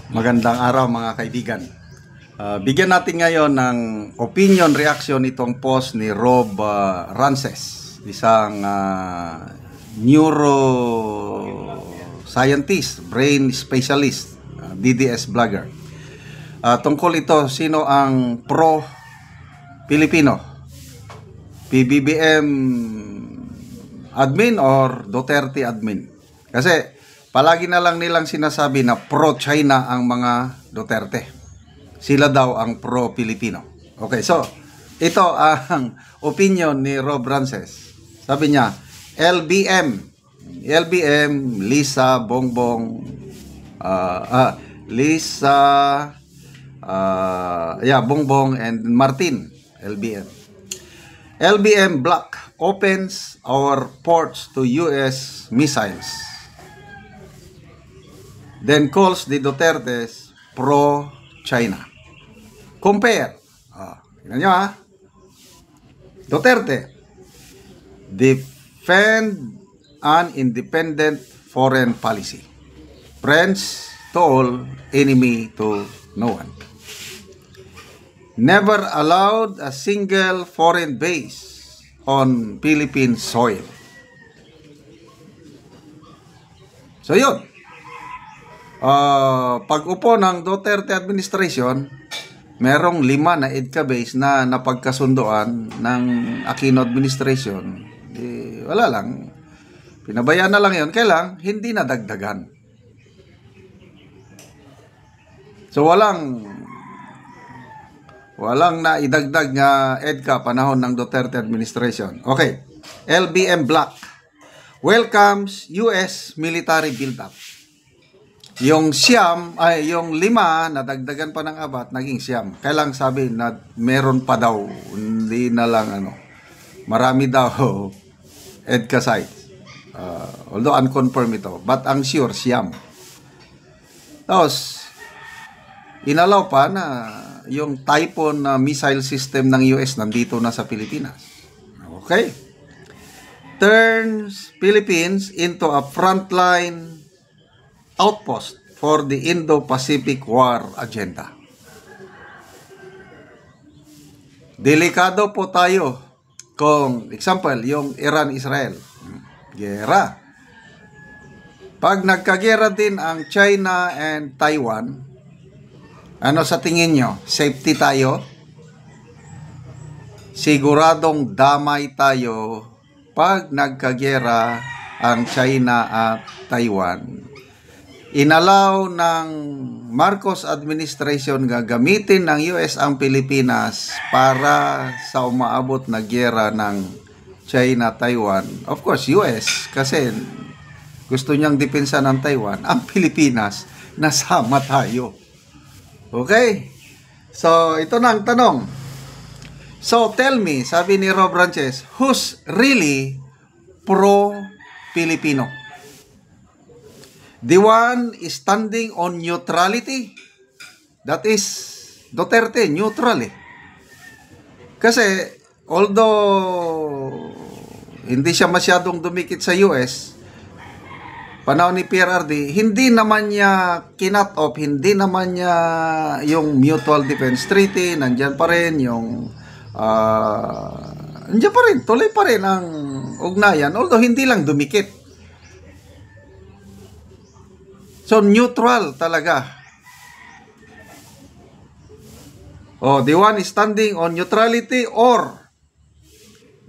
Magandang araw mga kaibigan. Bigyan natin ngayon ng opinion reaction itong post ni Rob Rances, isang neuroscientist, brain specialist, DDS vlogger. Tungkol ito, sino ang pro-Pilipino? PBBM admin or Duterte admin? Kasi palagi na lang nilang sinasabi na pro-China ang mga Duterte. Sila daw ang pro-Pilipino. Okay, so ito ang opinion ni Rob Rances. Sabi niya, LBM, Lisa Bongbong, Bongbong and Martin, LBM block opens our ports to US missiles. Then calls the Dutertes pro-China. Compare. Tingnan nyo ha. Duterte. Defend an independent foreign policy. Friends to all, enemy to no one. Never allowed a single foreign base on Philippine soil. So yun. Pag-upo ng Duterte administration, merong 5 na EDCA base na napagkasundoan ng Aquino administration. Wala lang. Pinabayaan na lang yun. Kailang hindi nadagdagan. So walang naidagdag nga EDCA panahon ng Duterte administration. Okay. LBM Black welcomes US military build-up. Yung siyam, yung 5 nadagdagan pa ng abat, naging siyam. Kailang sabi na meron pa daw, hindi na lang marami daw EDCA sites. Although unconfirmed ito, but ang sure siyam. Tapos inalaw pa na yung Typhoon missile system ng US nandito na sa Pilipinas. Okay. Turns Philippines into a frontline outpost for the Indo-Pacific War agenda. Delikado po tayo kung, example, yung Iran-Israel. Gera. Pag nagkagera din ang China and Taiwan, ano sa tingin nyo? Safety tayo? Siguradong damay tayo pag nagkagera ang China at Taiwan. Inalaw ng Marcos administration gagamitin ng US ang Pilipinas para sa umaabot na giyera ng China-Taiwan. Of course, US kasi gusto niyang depensa ng Taiwan. Ang Pilipinas, nasama tayo. Okay? So, ito na ang tanong. So, tell me, sabi ni Rob Rances, who's really pro-Filipino? The one is standing on neutrality. That is Duterte, neutral eh. Kasi although hindi siya masyadong dumikit sa US, panahon ni PRRD, hindi naman niya kinut off, hindi naman niya yung Mutual Defense Treaty, nandyan pa rin yung nandiyan pa rin, tuloy pa rin ang ugnayan, although hindi lang dumikit. So, neutral talaga. The one is standing on neutrality or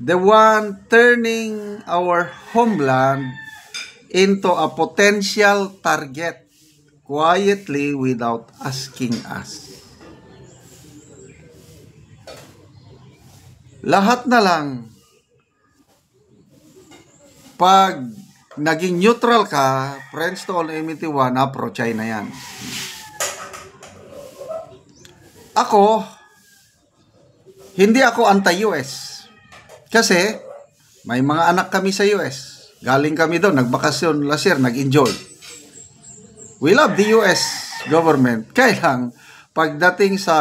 the one turning our homeland into a potential target quietly without asking us. Lahat na lang pag naging neutral ka, friends to all, enemy to one, pro-China yan. Ako, hindi ako anti-US. Kasi, may mga anak kami sa US. Galing kami doon, nagbakasyon last year, nag-enjoy. We love the US government. Kaya lang, pagdating sa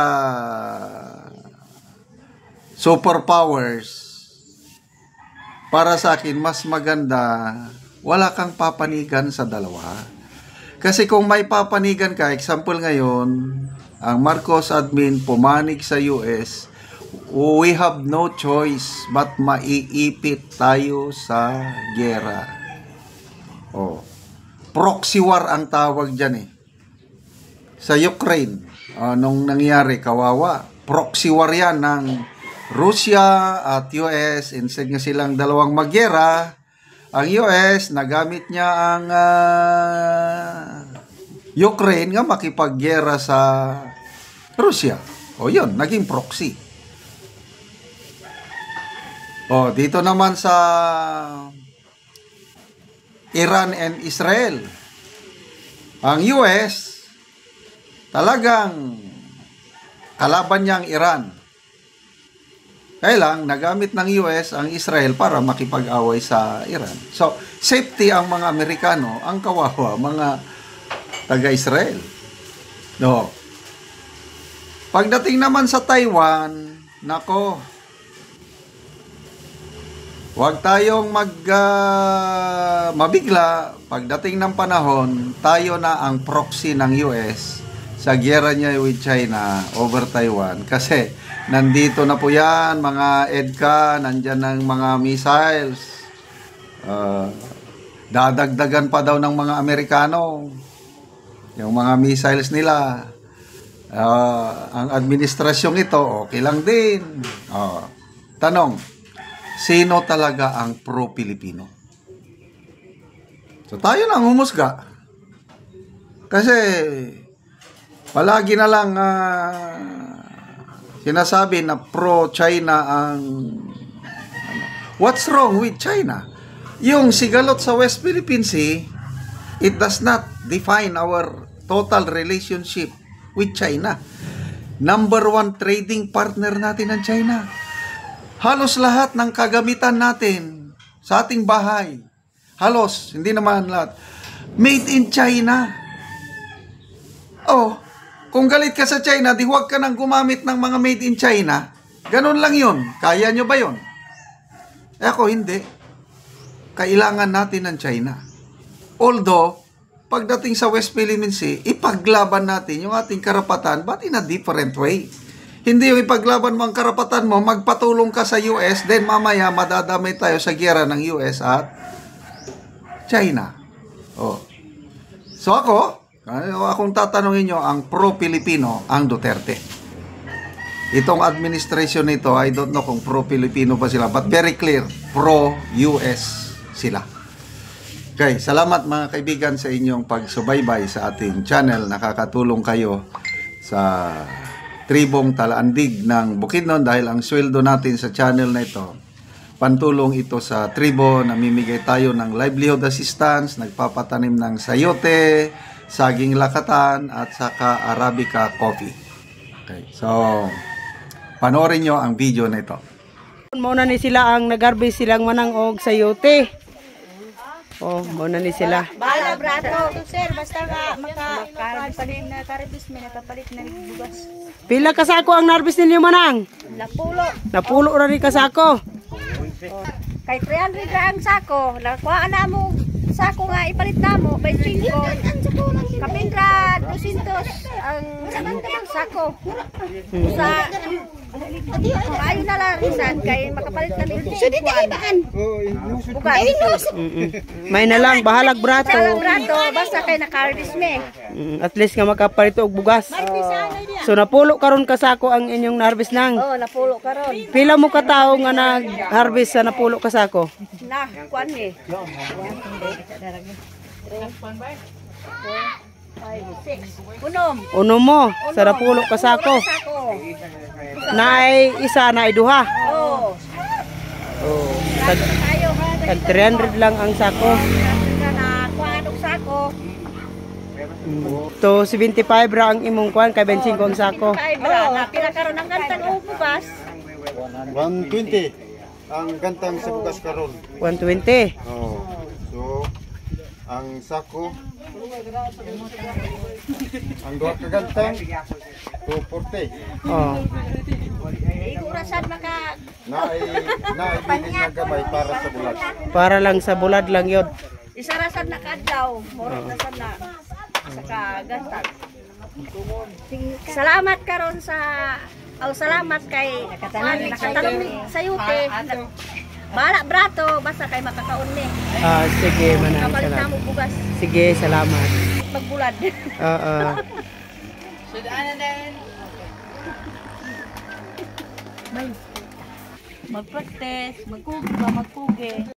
superpowers, para sa akin, mas maganda wala kang papanigan sa dalawa. Kasi kung may papanigan ka, example ngayon, ang Marcos admin pumanig sa US, we have no choice but maiipit tayo sa giyera. Oh. Proxy war ang tawag dyan eh. Sa Ukraine, nung nangyari, kawawa. Proxy war yan ng Russia at US. Instead nga silang dalawang magyera, ang US, nagamit niya ang Ukraine nga makipagyera sa Russia. O yun, naging proxy. O, dito naman sa Iran and Israel. Ang US, talagang kalaban niya ang Iran. Kaya lang, nagamit ng US ang Israel para makipag-away sa Iran. So, safety ang mga Amerikano, ang kawawa, mga taga-Israel. No. Pagdating naman sa Taiwan, nako, huwag tayong mabigla. Pagdating ng panahon, tayo na ang proxy ng US sa giyera niya with China over Taiwan. Kasi nandito na po yan, mga EDCA, nandyan ng mga missiles. Dadagdagan pa daw ng mga Amerikano yung mga missiles nila. Ang administrasyong ito, okay lang din. Tanong, sino talaga ang pro-Pilipino? So tayo lang humusga. Kasi palagi na lang sinasabi na pro-China ang what's wrong with China? Yung sigalot sa West Philippine Sea, it does not define our total relationship with China. Number 1 trading partner natin ang China. Halos lahat ng kagamitan natin sa ating bahay, halos, hindi naman lahat, made in China. Oh, kung galit ka sa China, di huwag ka nang gumamit ng mga made in China. Ganun lang yun. Kaya nyo ba yun? Ako, hindi. Kailangan natin ng China. Although, pagdating sa West Philippine Sea, ipaglaban natin yung ating karapatan, but in a different way. Hindi yung ipaglaban mo ang karapatan mo, magpatulong ka sa US, then mamaya madadamay tayo sa giyera ng US at China. Oh. So akong tatanungin nyo, ang pro-Pilipino, ang Duterte. Itong administration nito, I don't know kung pro-Pilipino ba sila, but very clear, pro-US sila. Okay, salamat mga kaibigan sa inyong pagsubaybay sa ating channel. Nakakatulong kayo sa tribong Talaandig ng Bukidnon dahil ang sweldo natin sa channel na ito, pantulong ito sa tribo. Namimigay tayo ng livelihood assistance, nagpapatanim ng sayote, saging lakatan at saka Arabica coffee. Okay, so panoorin nyo ang video na ito. Muna ni sila ang nagarbis silang manang og sayote. Oh, muna ni sila. Bala brato, sir, basta nga makapalit na karibis may nakapalit na bugas. Pila kasako ang narbis ninyo manang? Napulo. Napulo ra ni kasako. Kay 300 ra ang sako, nakuha na mo sako nga ipalit na mo by 5. Kapindra 200 ang sako. Sa ay na lang risan kay makapalit na ni. So dito ibaan. Bukas. May na lang bahalag brato. Bahalag brato basta kay nakardis me. At least nga makapalit og bugas. So napulo karon kasako ang inyong na-harvest nang. Oh, napulo karon. Pila mo ka tawo nga nag-harvest sa napulo kasako? Na, kuan ni. 5, 6. Uno mo sa napulo kasako. Naay isa na duha. Oh. Oh, Tayo ha. tag 300 lang ang sako. Na kuan og sako. To 75 ra ang imong kuan kay 25 ang sako. Na pila karon ang kantang ubas. 120 ang gantang sa bukas karon. 120. Oh. So ang sako ang duha ka gantang 240. Oh. Igurasan maka Naibili nga gamay para sa bulag. Para lang sa bulad lang yun. isarasan na kadlaw. Murag na sad na. saka gatas. Salamat karon sa salamat kay nakatanong sa yute. Bala brato basta kay makakaon ni. Sige, manang Kapalit na salamat. mo bugas Sige, salamat. pagbulad. Oo. Mag-practice, magkugi ba magkugi.